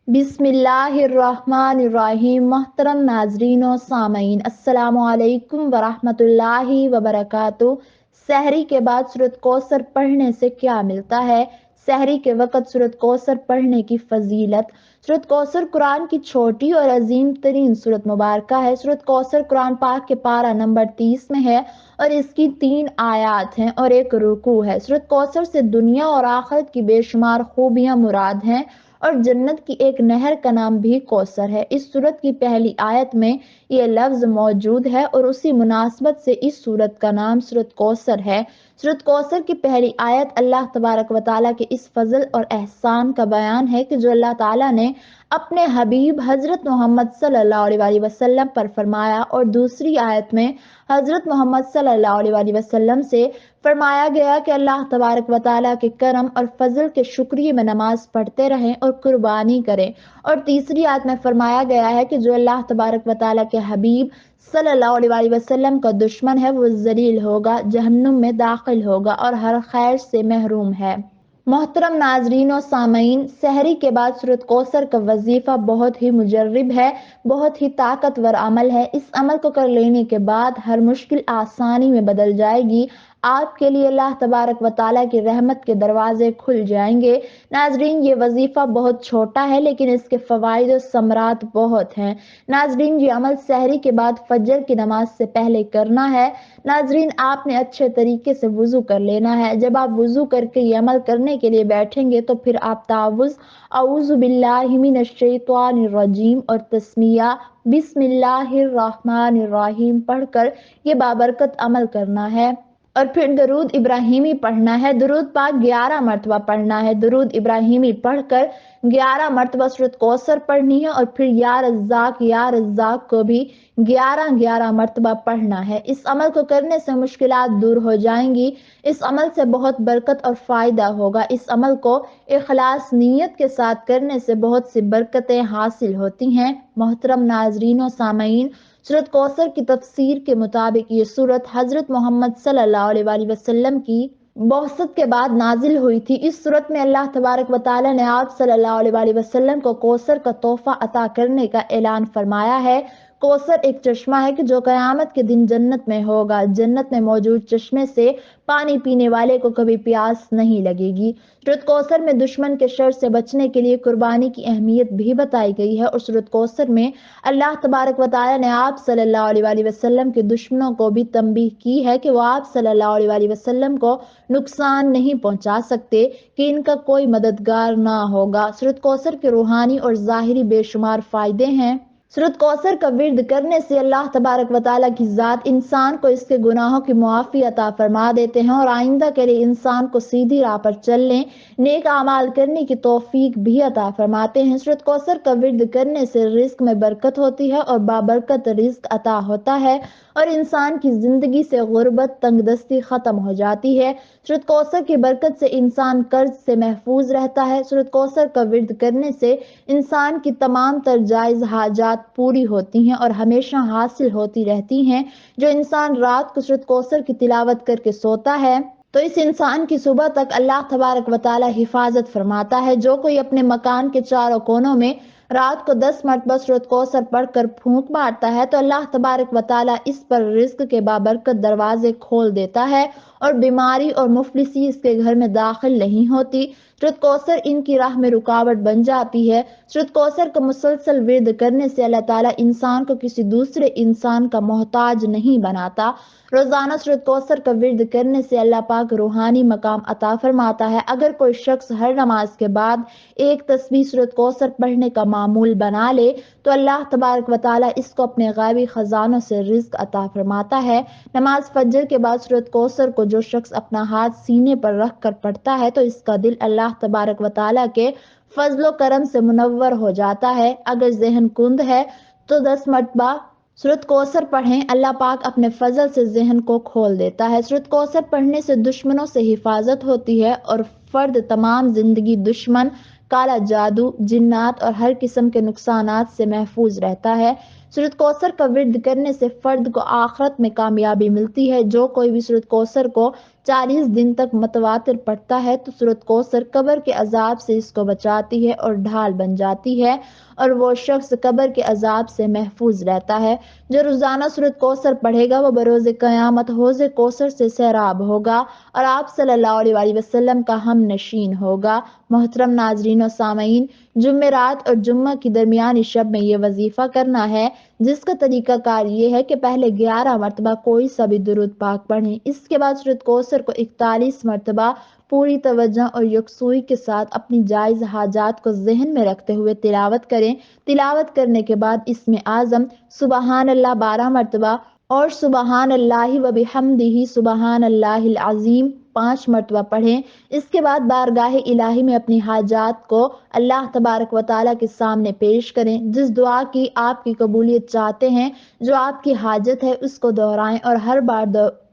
बिस्मिल्लाहिर्रहमानिर्रहीम। मोहतरम नाजरीन और सामईन, अस्सलामु अलैकुम वरहमतुल्लाहि वबरकातुहू। सहरी के बाद सूरत कौसर पढ़ने से क्या मिलता है? सहरी के वक़्त सूरत कौसर पढ़ने की फजीलत। सूरत कौसर कुरान की छोटी और अजीम तरीन सूरत मुबारक है। सूरत कौसर कुरान पाक के पारा नंबर 30 में है और इसकी 3 आयात हैं और एक रुकू है। सूरत कौसर से दुनिया और आखिरत की बेशुमार खूबियां मुराद हैं और जन्नत की एक नहर का नाम भी कौसर है। इस सूरत की पहली आयत में ये लफ्ज मौजूद है और उसी मुनासबत से इस सूरत का नाम सूरत कौसर है। सूरत कौसर की पहली आयत अल्लाह तबारक व तआला के इस फजल और एहसान का बयान है कि जो अल्लाह ताला ने अपने हबीब हजरत मोहम्मद सल्लल्लाहु अलैहि वसल्लम पर फरमाया, और दूसरी आयत में हजरत मोहम्मद सल्लल्लाहु अलैहि वसल्लम से फरमाया गया कि अल्लाह तबारक व तआला के करम और फजल के शुक्रिये में नमाज पढ़ते रहें और कुर्बानी करें। और तीसरी आयत में फरमाया गया है कि जो अल्लाह तबारक व तआला के हबीब सल्लल्लाहु अलैहि वसल्लम का दुश्मन है वो जलील होगा, जहन्नुम में दाखिल होगा और हर खैर से महरूम है। मोहतरम नाजरीन और सामईन, सहरी के बाद सूरत कौसर का वजीफा बहुत ही मुजर्रिब है, बहुत ही ताकतवर अमल है। इस अमल को कर लेने के बाद हर मुश्किल आसानी में बदल जाएगी। आपके लिए अल्लाह तबारक व तआला की रहमत के दरवाजे खुल जाएंगे। नाजरीन, ये वजीफा बहुत छोटा है लेकिन इसके फवाइद और समरात बहुत हैं। नाजरीन, ये अमल सहरी के बाद फजर की नमाज से पहले करना है। नाजरीन, आपने अच्छे तरीके से वुजू कर लेना है। जब आप वुजू करके ये अमल करने के लिए बैठेंगे तो फिर आप तावुज़ औज़ु बिल्लाहि मिनश शैतानिर रजीम और तस्मिया बिस्मिल्लाहिर्रहमानिर्रहीम पढ़कर ये बाबरकत अमल करना है। और फिर दरूद इब्राहिमी पढ़ना है। दरूद पाक 11 मरतबा पढ़ना है। दरूद इब्राहिमी पढ़कर 11 मरतबा सूरत कौसर पढ़नी है और फिर या रज़्ज़ाक को भी 11 मरतबा पढ़ना है। इस अमल को करने से मुश्किलात दूर हो जाएंगी। इस अमल से बहुत बरकत और फायदा होगा। इस अमल को इखलास नीयत के साथ करने से बहुत सी बरकतें हासिल होती हैं। मोहतरम नाजरीन और सामईन, सूरत कौसर की तफसीर के मुताबिक ये सूरत हजरत मोहम्मद सल्लल्लाहु अलैहि वसल्लम की बौसत के बाद नाजिल हुई थी। इस सूरत में अल्लाह तबारक व तआला ने आप सल्लल्लाहु अलैहि वसल्लम को कौसर का तोहफा अता करने का ऐलान फरमाया है। कौसर एक चश्मा है कि जो कयामत के दिन जन्नत में होगा। जन्नत में मौजूद चश्मे से पानी पीने वाले को कभी प्यास नहीं लगेगी। सूरत कौसर में दुश्मन के शर से बचने के लिए कुर्बानी की अहमियत भी बताई गई है और सूरत कौसर में अल्लाह तबारक व तआला ने आप सल्लल्लाहु अलैहि वसल्लम के दुश्मनों को भी तंबीह की है कि वो आप सल्लल्लाहु अलैहि वसल्लम को नुकसान नहीं पहुंचा सकते, कि इनका कोई मददगार ना होगा। सूरत कौसर के रूहानी और ज़ाहिरी बेशुमार फायदे हैं। सूरत कौसर का विर्द करने से अल्लाह तबारक व तआला की ज़ात इंसान को इसके गुनाहों की मुआफ़ी अता फरमा देते हैं और आइंदा के लिए इंसान को सीधी राह पर चलने, नेक अमाल करने की तौफीक भी अता फरमाते हैं। सूरत कौसर का विर्द करने से रिज्क में बरकत होती है और बाबरकत रिज्क अता होता है और इंसान की जिंदगी से गुर्बत तंगदस्ती खत्म हो जाती है। सूरत कौसर की बरकत से इंसान कर्ज से महफूज रहता है। सूरत कौसर का विर्द करने से इंसान की तमाम तर जायज हाजात पूरी होती हैं और हमेशा हासिल होती रहती हैं। जो इंसान रात को सूरत कौसर की तिलावत करके सोता है तो इस इंसान की सुबह तक अल्लाह तबारक व तआला हिफाजत फरमाता है। जो कोई अपने मकान के चारों कोनों में रात को 10 मरतबा सूरत कौसर पढ़कर फूंक मारता है तो अल्लाह तबारक व तआला इस पर रिज्क के बाबरकत दरवाजे खोल देता है और बीमारी और मुफलिसी इसके घर में दाखिल नहीं होती। सूरत कौसर इनकी राह में रुकावट बन जाती है। सूरत कौसर का मुसलसल विर्द करने से अल्लाह ताला इंसान को किसी दूसरे इंसान का मोहताज नहीं बनाता। रोजाना सूरत कौसर का विर्द करने से अल्लाह पाक रूहानी मकाम अता फरमाता है। अगर कोई शख्स हर नमाज के बाद एक तस्बीह सूरत कौसर पढ़ने का मामूल बना ले तो अल्लाह तबारक व तआला इसको अपने गायबी खजानों से रिज्क अता फरमाता है। नमाज फजर के बाद सूरत कौसर को जो शख्स अपना हाथ सीने पर रख कर पढ़ता है तो इसका दिल अल्लाह तबारक व तआला के फजलो करम से मुनव्वर हो जाता है। अगर जहन कुंद है तो 10 मरतबा सूरत कौसर पढ़ें, अल्लाह पाक अपने फजल से जहन को खोल देता है। सूरत कौसर पढ़ने से दुश्मनों से हिफाजत होती है और फर्द तमाम जिंदगी दुश्मन, काला जादू, जिन्नात और हर किस्म के नुकसानात से महफूज रहता है। सूरत कौसर का विर्द करने से फर्द को आखिरत में कामयाबी मिलती है। जो कोई भी सूरत कौसर को 40 दिन तक मतवातिर पढ़ता है तो सूरत कौसर कब्र के अजाब से इसको बचाती है और ढाल बन जाती है, और वो शख्स कब्र के अजाब से महफूज रहता है। जो रोजाना सूरत कौसर पढ़ेगा वो बरोज़ क़यामत हौज़ कौसर से सैराब होगा और आप सल्लल्लाहु अलैहि वसल्लम का हम नशीन होगा। मोहतरम नाजरीन और सामईन, जुमेरात और जुम्मा की दरमियानी शब में ये वजीफा करना है, जिसका तरीका कार ये है कि पहले 11 मरतबा कोई सा भी दुरूद पाक पढ़ें। इसके बाद सूरत कौसर को 41 मरतबा पूरी तवज्जो और यकसुई के साथ अपनी जायज़ हाजात को ज़हन में रखते हुए तिलावत करें। तिलावत करने के बाद इसमें आज़म सुबहान अल्लाह 12 मरतबा और सुबहान अल्लाहि व बिहम्दिही सुबहान अल्लाहिल अज़ीम 5 मरतबा पढ़ें। इसके बाद बारगाह इलाही में अपनी हाजात को अल्लाह तबारक व तआला के सामने पेश करें। जिस दुआ की आपकी कबूलियत चाहते हैं, जो आपकी हाजत है, उसको दोहराएं और हर बार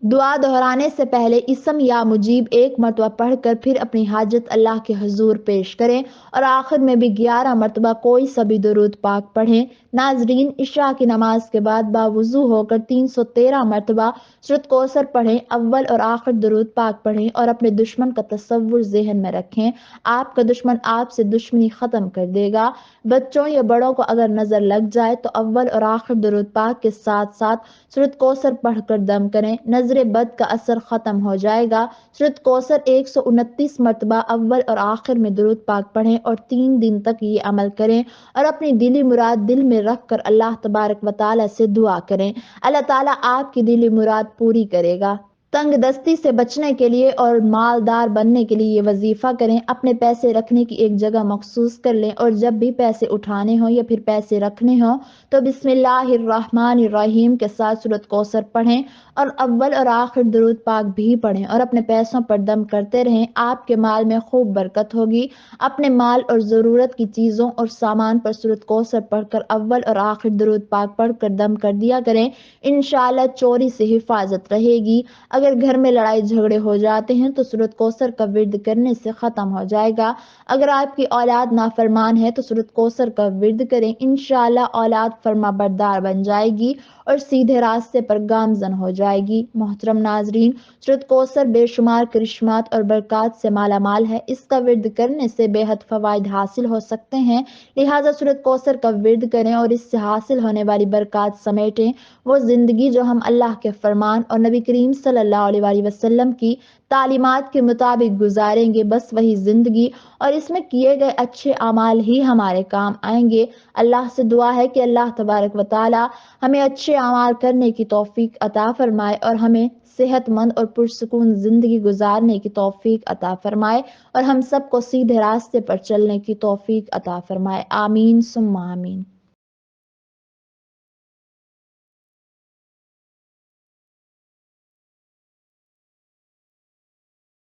दुआ दोहराने से पहले इसम या मुजीब 1 मरतबा पढ़कर फिर अपनी हाजत अल्लाह के हुजूर पेश करें और आखिर में भी 11 मरतबा कोई सा भी दुरूद पाक पढ़ें। नाजरीन, इशा की नमाज के बाद बावुजू होकर 313 मरतबा सूरत कौसर पढ़ें। अव्वल और आखिर दुरूद पाक पढ़ें और अपने दुश्मन का तसव्वुर ज़हन में रखें। आपका दुश्मन आपसे दुश्मनी खत्म कर देगा। बच्चों या बड़ों को अगर नजर लग जाए तो अव्वल और आखिर दुरूद पाक के साथ साथ सूरत कौसर पढ़कर दम करें, नजर बद का असर खत्म हो जाएगा। सूरत कौसर 129 मरतबा अव्वल और आखिर में दुरूद पाक पढ़ें और 3 दिन तक ये अमल करें और अपनी दिली मुराद दिल में रख कर अल्लाह तबारक व तआला से दुआ करें। अल्लाह ताला आपकी दिली मुराद पूरी करेगा। तंग दस्ती से बचने के लिए और मालदार बनने के लिए ये वजीफा करें। अपने पैसे रखने की एक जगह मखसूस कर लें और जब भी पैसे उठाने हो या फिर पैसे रखने हो तो बिस्मिल्लाहिर्रहमानिर्रहीम के साथ सूरत कौसर पढ़ें और अव्वल और आखिर दुरूद पाक भी पढ़ें और अपने पैसों पर दम करते रहें। आपके माल में खूब बरकत होगी। अपने माल और ज़रूरत की चीज़ों और सामान पर सूरत कौसर पढ़कर अव्वल और आखिर दुरूद पाक पढ़कर दम कर दिया करें। इंशाअल्लाह चोरी से हिफाजत रहेगी। अगर घर में लड़ाई झगड़े हो जाते हैं तो सूरत कौसर का विर्द करने से ख़त्म हो जाएगा। अगर आपकी औलाद नाफरमान है तो सूरत कौसर का विर्द करें। इंशाअल्लाह औलाद फर्मा बरदार बन जाएगी और सीधे रास्ते पर गामजन हो जाएगी। मोहतरम नाजरीन, सूरत कौसर बेशुमार करिश्मात और बरक़ात से माला माल है। इसका विर्द करने से बेहद फ़वाइद हासिल हो सकते हैं, लिहाजा सूरत कौसर का विर्द करें और इससे हासिल होने वाली बरक़ात समेटें। वो ज़िंदगी जो हम अल्लाह के फरमान और नबी करीम सल्लल्लाहु अलैहि वसल्लम की तालीमात के मुताबिक गुजारेंगे, बस वही ज़िंदगी और इसमें किए गए अच्छे अमाल ही हमारे काम आएंगे। अल्लाह से दुआ है कि अल्लाह तबारक व तआला हमें अच्छे अमाल करने की तौफीक अता फरमाए और हमें सेहतमंद और पुरसुकून जिंदगी गुजारने की तौफीक अता फरमाए और हम सबको सीधे रास्ते पर चलने की तौफीक अता फरमाए। आमीन सुम्मा आमीन।